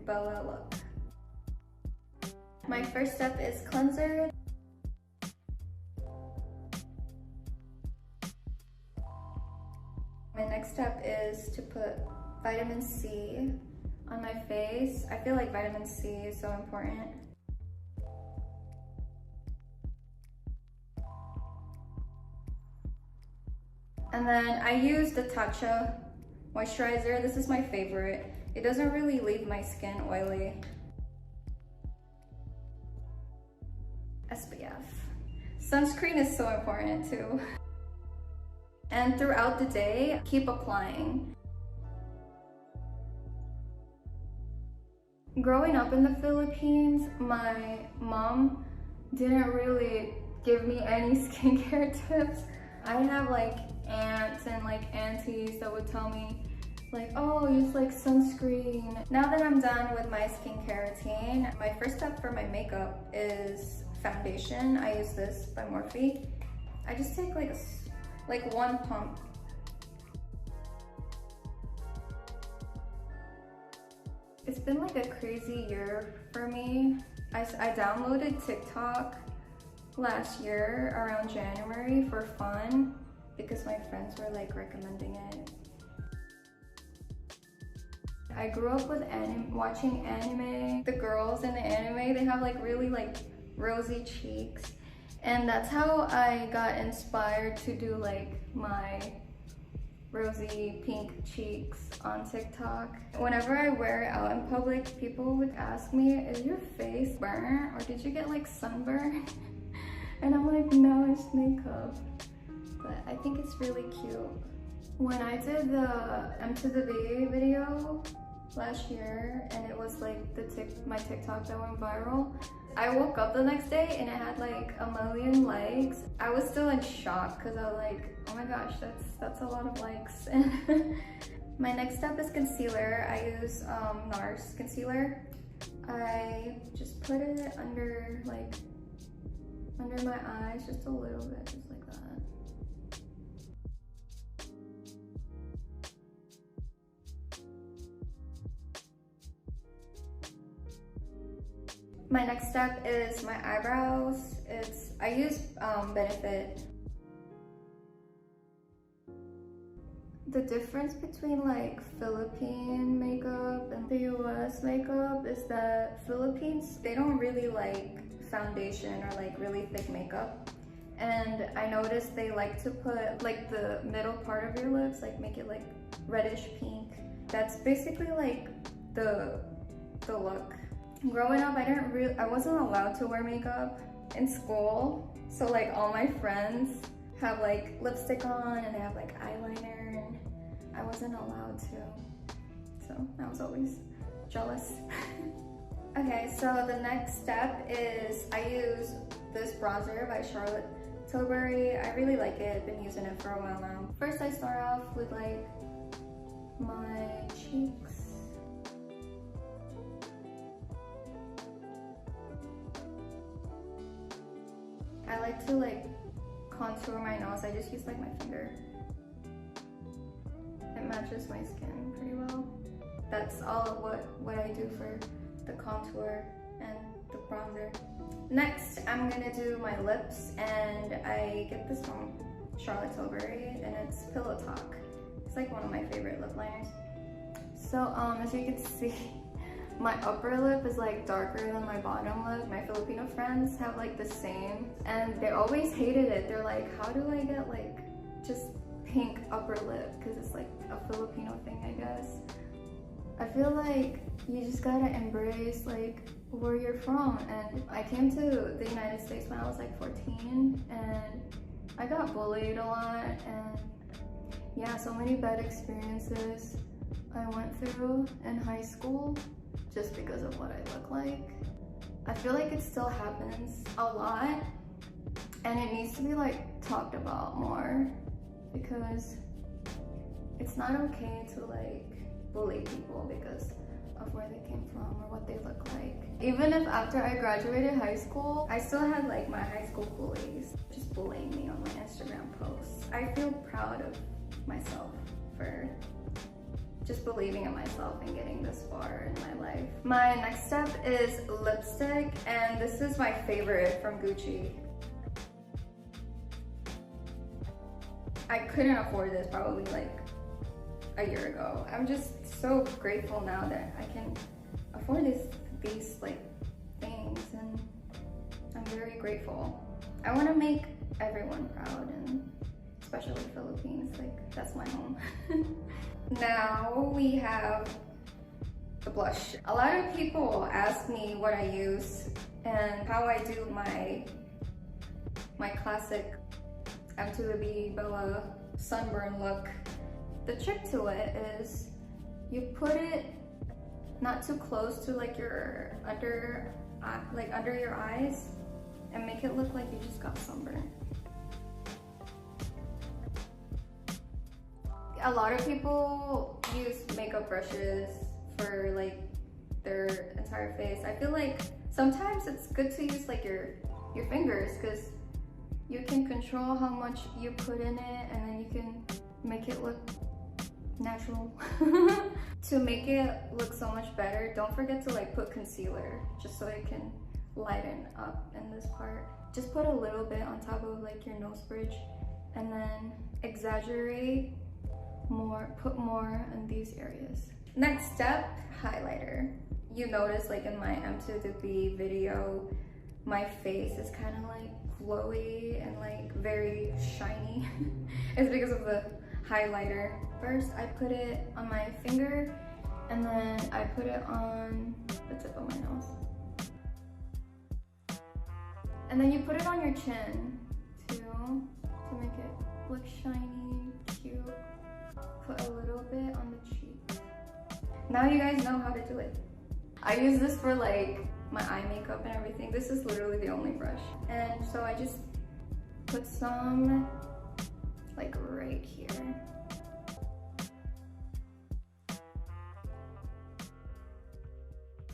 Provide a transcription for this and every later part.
Bella look. My first step is cleanser. My next step is to put vitamin C on my face. I feel like vitamin C is so important. And then I use the Tatcha moisturizer. This is my favorite. It doesn't really leave my skin oily. SPF. Sunscreen is so important too. And throughout the day, keep applying. Growing up in the Philippines, my mom didn't really give me any skincare tips. I have like aunts and like aunties that would tell me like, oh, use like sunscreen. Now that I'm done with my skincare routine, my first step for my makeup is foundation. I use this by Morphe. I just take like one pump. It's been like a crazy year for me. I downloaded TikTok last year around January for fun because my friends were like recommending it. I grew up with watching anime. The girls in the anime, they have like really like rosy cheeks. And that's how I got inspired to do like my rosy pink cheeks on TikTok. Whenever I wear it out in public, people would ask me, is your face burnt or did you get like sunburn? And I'm like, no, it's makeup. But I think it's really cute. When I did the M to the B video last year, and it was like my TikTok that went viral, I woke up the next day and it had like 1 million likes. I was still in shock because I was like, oh my gosh, that's a lot of likes. My next step is concealer. I use NARS concealer. I just put it under my eyes, just a little bit, just like that. My next step is my eyebrows. I use Benefit. The difference between like Philippine makeup and the US makeup is that Philippines, they don't really like foundation or like really thick makeup. And I noticed they like to put like the middle part of your lips, like make it like reddish pink. That's basically like the look. Growing up, I wasn't allowed to wear makeup in school. So like all my friends have like lipstick on and they have like eyeliner and I wasn't allowed to. So I was always jealous. Okay, so the next step is I use this bronzer by Charlotte Tilbury. I really like it. I've been using it for a while now. First I start off with like my cheeks. I like to like contour my nose. I just use like my finger. It matches my skin pretty well. That's all what I do for the contour and the bronzer. Next, I'm gonna do my lips, and I get this from Charlotte Tilbury, and it's Pillow Talk. It's like one of my favorite lip liners. So as you can see, my upper lip is like darker than my bottom lip. My Filipino friends have like the same, and they always hated it. They're like, how do I get like just pink upper lip? Because it's like a Filipino thing, I guess. I feel like you just gotta embrace like where you're from. And I came to the United States when I was like 14, and I got bullied a lot, and yeah, so many bad experiences I went through in high school just because of what I look like. I feel like it still happens a lot, and it needs to be like talked about more, because it's not okay to like bully people because of where they came from or what they look like. Even if after I graduated high school, I still had like my high school bullies just bullying me on my Instagram posts. I feel proud of myself for just believing in myself and getting this far in my life. My next step is lipstick, and this is my favorite from Gucci. I couldn't afford this probably like a year ago. I'm just so grateful now that I can afford these like things, and I'm very grateful. I want to make everyone proud, and especially Philippines, like that's my home. Now we have the blush. A lot of people ask me what I use and how I do my classic M to the B Bella sunburn look. The trick to it is you put it not too close to like your under your eyes and make it look like you just got sunburn. A lot of people use makeup brushes for like their entire face. I feel like sometimes it's good to use like your fingers, because you can control how much you put in it, and then you can make it look natural. To make it look so much better, don't forget to like put concealer, just so it can lighten up in this part. Just put a little bit on top of like your nose bridge, and then exaggerate more, put more in these areas. Next step, highlighter. You notice like in my M to the B video, my face is kind of like glowy and like very shiny. It's because of the highlighter. First I put it on my finger, and then I put it on the tip of my nose. And then you put it on your chin too, to make it look shiny, cute. Put a little bit on the cheek. Now you guys know how to do it. I use this for like my eye makeup and everything. This is literally the only brush. And so I just put some like right here.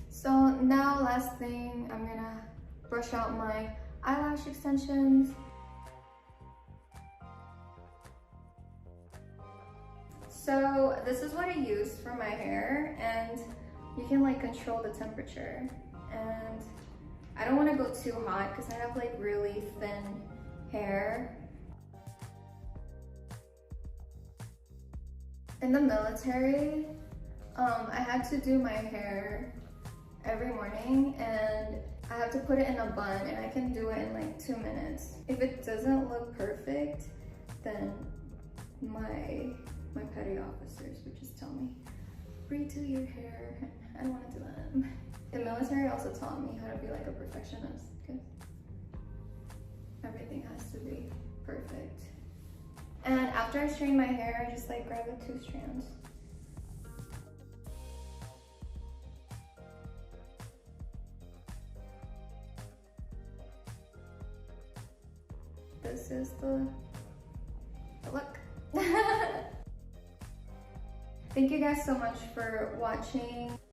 So now last thing, I'm gonna brush out my eyelash extensions. So this is what I use for my hair, and you can like control the temperature. And I don't want to go too hot because I have like really thin hair. In the military, I had to do my hair every morning, and I have to put it in a bun, and I can do it in like 2 minutes. If it doesn't look perfect, then my petty officers would just tell me, redo your hair. I don't want to do that. The military also taught me how to be like a perfectionist, because everything has to be perfect. And after I straighten my hair, I just like grab the 2 strands. This is the look. Thank you guys so much for watching.